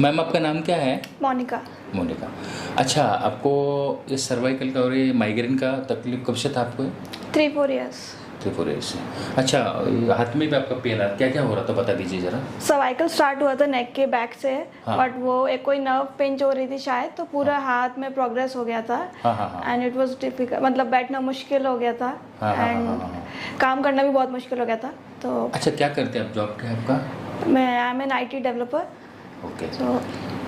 Ma'am आपका नाम क्या है? मोनिका। मोनिका। अच्छा, आपको ये सर्वाइकल का और ये माइग्रेन का तकलीफ कब से था आपको? 3-4 ईयर्स। 3-4 ईयर्स से। अच्छा, ये हाथ में भी आपका पेन आ क्या क्या हो रहा था बता दीजिए ज़रा। सर्वाइकल स्टार्ट हुआ था नेक के बैक से। हाँ। बट वो एक कोई नर्व पिंच हो रही थी शायद, तो पूरा हाथ में प्रोग्रेस हो गया था। हाँ हाँ हाँ। एंड इट वाज डिफिकल्ट, मतलब बैठना मुश्किल हो गया था। हाँ, हाँ, एंड हाँ, हाँ, हाँ। काम करना भी बहुत मुश्किल हो गया था। तो अच्छा, क्या करते हैं आप? जॉब क्या है आपका? मैं I am an IT developer. Okay. तो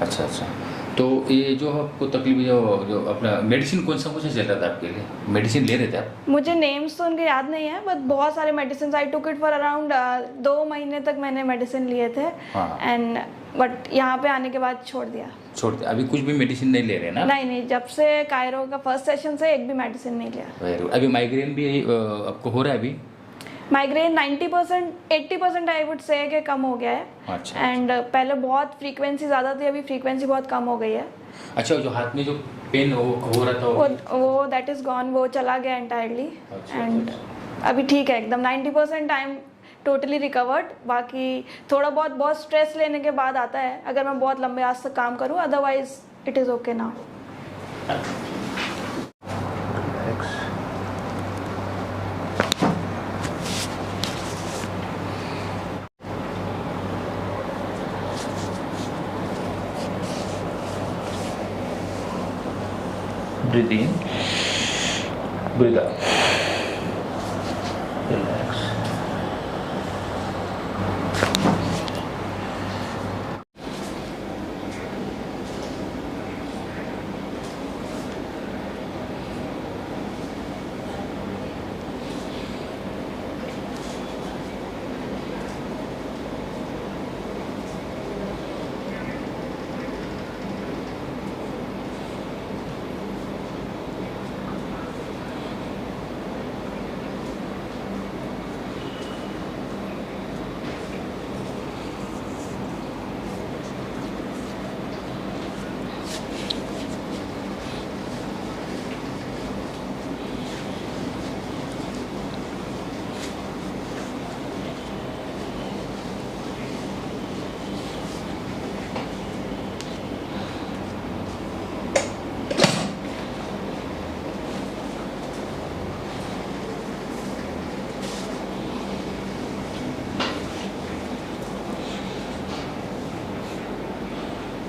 अच्छा अच्छा। तो ये जो आपको तकलीफ जो अपना मेडिसिन कौन सा चल रहा था आपके लिए? मेडिसिन ले रहे थे आप? मुझे नेम्स तो उनके याद नहीं है, बट बहुत सारे medicine I took it for around 2 महीने तक मैंने मेडिसिन लिए थे। हाँ। एंड बट यहाँ पे आने के बाद छोड़ दिया। छोड़ दिया? अभी कुछ भी मेडिसिन नहीं ले रहे हैं ना? नहीं नहीं, जब से कायरो का फर्स्ट सेशन से एक भी मेडिसिन नहीं लिया। Very good. अभी माइग्रेन भी आपको हो रहा है अभी? माइग्रेन 90% 80% आई वुड से कि कम हो गया है। अच्छा। एंड पहले बहुत फ्रीक्वेंसी ज़्यादा थी, अभी फ्रीक्वेंसी बहुत कम हो गई है। अच्छा, जो हाथ में जो पेन हो रहा था वो दैट इज़ गॉन, वो चला गया एंटायरली। अच्छा, एंड अच्छा। अभी ठीक है एकदम, 90% टाइम टोटली रिकवर्ड। बाकी थोड़ा बहुत स्ट्रेस लेने के बाद आता है, अगर मैं बहुत लंबे आज तक काम करूँ, otherwise it is okay now. Breathe in, breathe out, relax.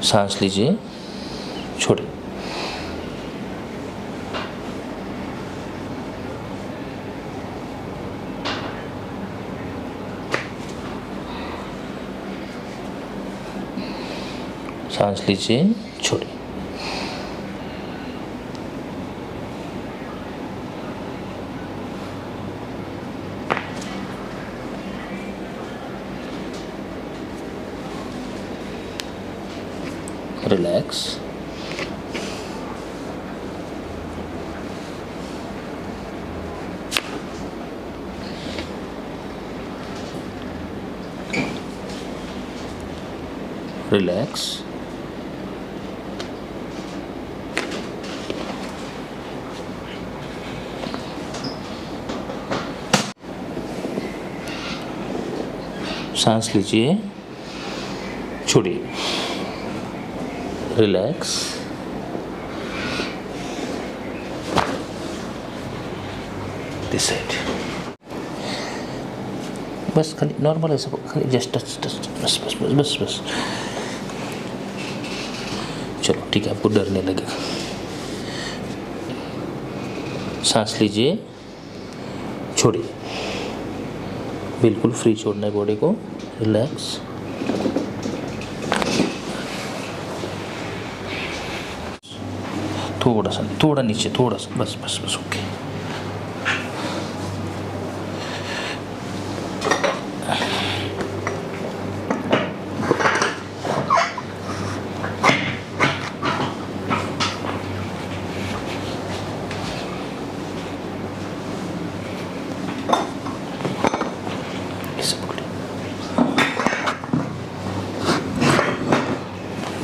सांस लीजिए, छोड़िए। सांस लीजिए, छोड़िए। रिलैक्स। रिलैक्स। सांस लीजिए, छोड़िए। रिलैक्स। This side. बस खाली नॉर्मल है सब, खाली जस्ट टच टच, बस बस बस बस बस। चलो ठीक है, आपको डरने लगेगा। सांस लीजिए, छोड़िए। बिल्कुल फ्री छोड़ना है बॉडी को। रिलैक्स। थोड़ा सा, थोड़ा नीचे, थोड़ा सा, बस बस बस। ओके।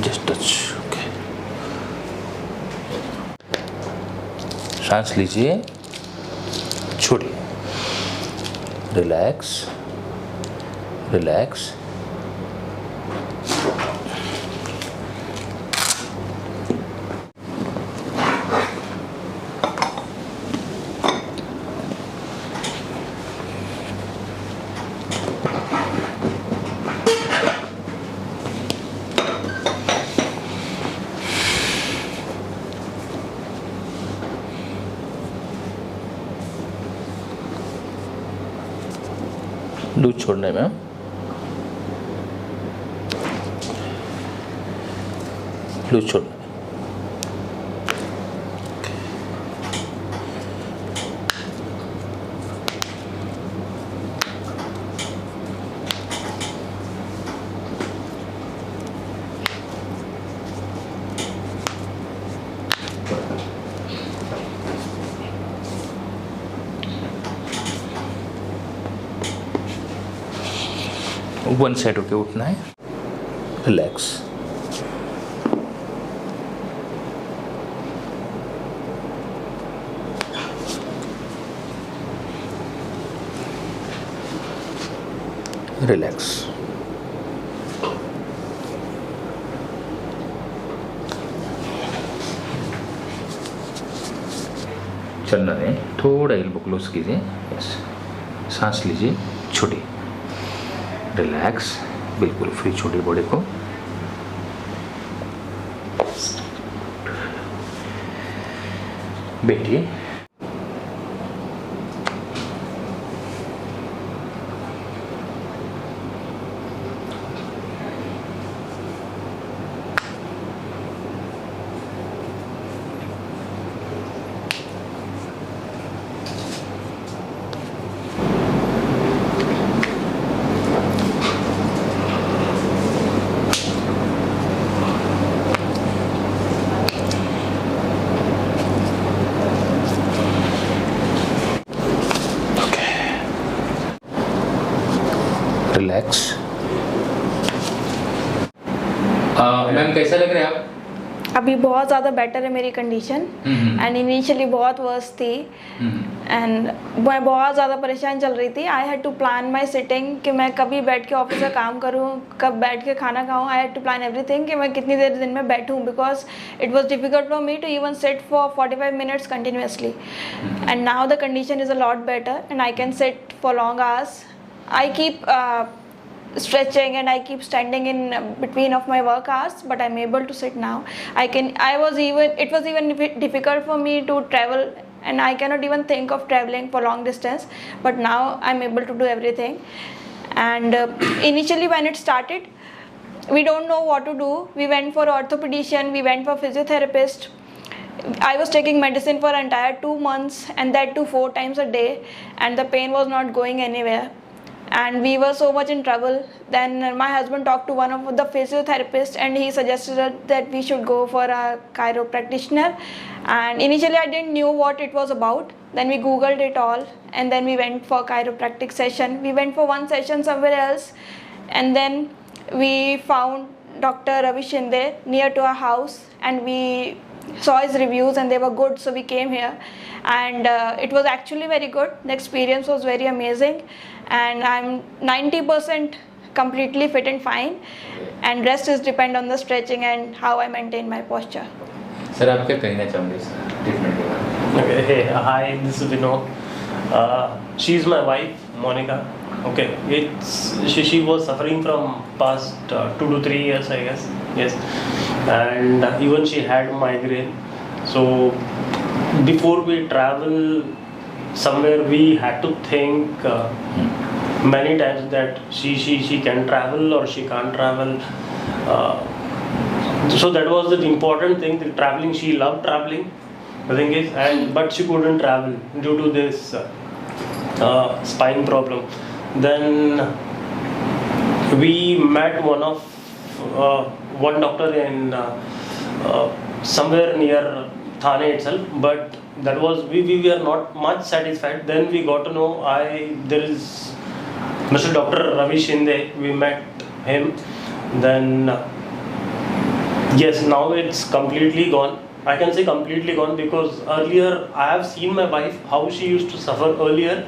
Just touch. ओके। सांस लीजिए, छोड़िए। रिलैक्स। रिलैक्स। लूज छोड़ने में, लूज छोड़ने में। वन साइड होके उठना है, रिलैक्स। रिलैक्स। चलना नहीं, थोड़ा एल्बो क्लोज कीजिए, यस। सांस लीजिए, छोड़ी, रिलैक्स, बिल्कुल फ्री छोड़ी बॉडी को। बैठिए। रिलैक्स। मैम कैसा लग रहा है आप? अभी बहुत ज़्यादा बेटर है मेरी कंडीशन, एंड इनिशियली बहुत वर्स थी, एंड मैं बहुत ज़्यादा परेशान चल रही थी। I had to plan my sitting कि मैं कभी बैठ के ऑफिस का काम करूँ, कब बैठ के खाना खाऊँ। I had to plan everything कि मैं कितनी देर दिन में बैठूँ, because it was difficult for me to even sit for 45 minutes continuously. And now the condition is a lot better and I can sit for long hours. I keep stretching and I keep standing in between of my work hours, but I'm able to sit now. It was even difficult for me to travel, and I cannot even think of traveling for long distance, but now I'm able to do everything. And initially when it started, we don't know what to do. We went for orthopedician, we went for physiotherapist. I was taking medicine for entire 2 months, and that too 4 times a day, and the pain was not going anywhere. And we were so much in trouble. Then my husband talked to one of the physiotherapists, and he suggested that we should go for a chiropractor. And initially I didn't know what it was about. Then we googled it all, and then we went for chiropractic session. We went for one session somewhere else, and then we found Dr. Ravi Shinde near to our house, and we saw his reviews and they were good, so we came here, and it was actually very good. The experience was very amazing, and I'm 90% completely fit and fine, and rest is depend on the stretching and how I maintain my posture. Sir आप क्या कहना चाहोगे इस treatment के बारे में? Okay, hey, hi, this is Vinod. She's my wife, Monica. Okay, she was suffering from past 2 to 3 years, I guess. Yes, and even she had migraine. So before we travel somewhere, we had to think many times that she can travel or she can't travel. So that was the important thing. The traveling, she loved traveling. The thing is, but she couldn't travel due to this spine problem. Then we met one doctor in somewhere near Thane itself, but that was we were not much satisfied. Then we got to know there is Mr. Dr. Ravi Shinde. We met him. Then yes, now it's completely gone. I can say completely gone, because earlier I have seen my wife how she used to suffer earlier.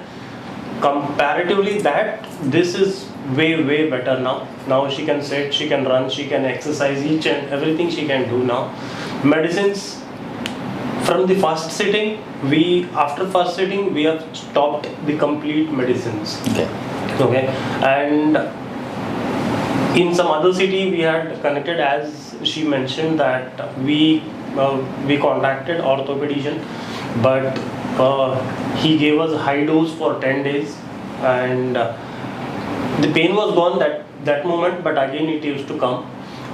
Comparatively that, this is way better now. Now she can sit, she can run, she can exercise, each and everything she can do now. Medicines, from the first sitting, after first sitting we have stopped the complete medicines. Okay, and in some other city we had connected, as she mentioned, that we contacted orthopedician, but he gave us high dose for 10 days, and The pain was gone that moment, but again it used to come.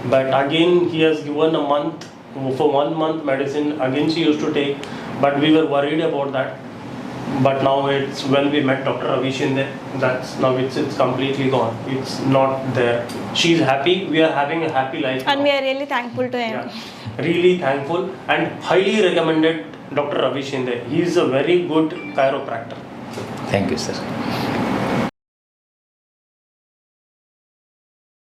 But again he has given a month, for 1 month medicine. Again she used to take, but we were worried about that. But now it's when we met Dr. Ravi Shinde, now it's completely gone. It's not there. She's happy. We are having a happy life. And now. we are really thankful to him. Yeah, really thankful and highly recommended Dr. Ravi Shinde. He is a very good chiropractor. Thank you, sir.